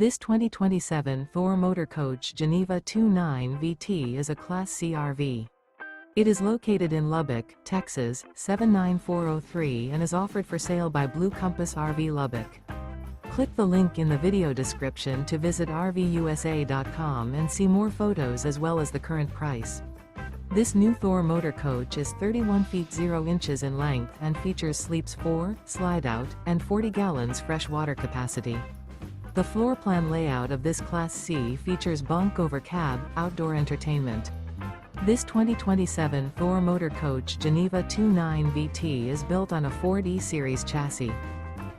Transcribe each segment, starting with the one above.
This 2027 Thor Motor Coach Geneva 29 VT is a Class C RV. It is located in Lubbock, Texas, 79403 and is offered for sale by Blue Compass RV Lubbock. Click the link in the video description to visit RVUSA.com and see more photos as well as the current price. This new Thor Motor Coach is 31 feet 0 inches in length and features sleeps 4, Slideout, and 40 gallons fresh water capacity. The floor plan layout of this Class C features bunk over cab, outdoor entertainment. This 2027 Thor Motor Coach Geneva 29 VT is built on a Ford E-Series chassis.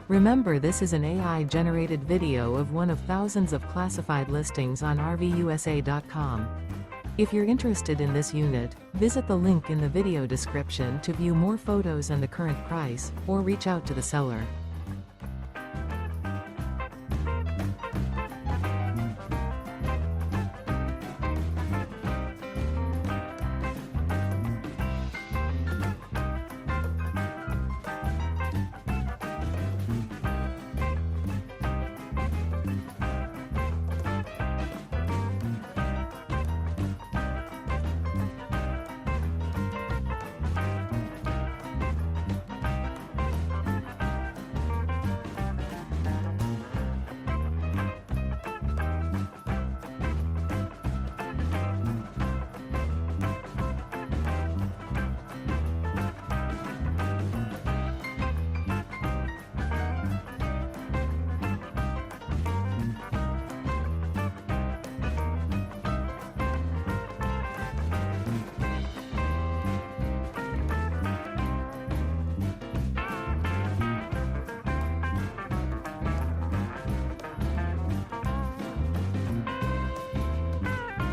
Remember, this is an AI-generated video of one of thousands of classified listings on RVUSA.com. If you're interested in this unit, visit the link in the video description to view more photos and the current price, or reach out to the seller.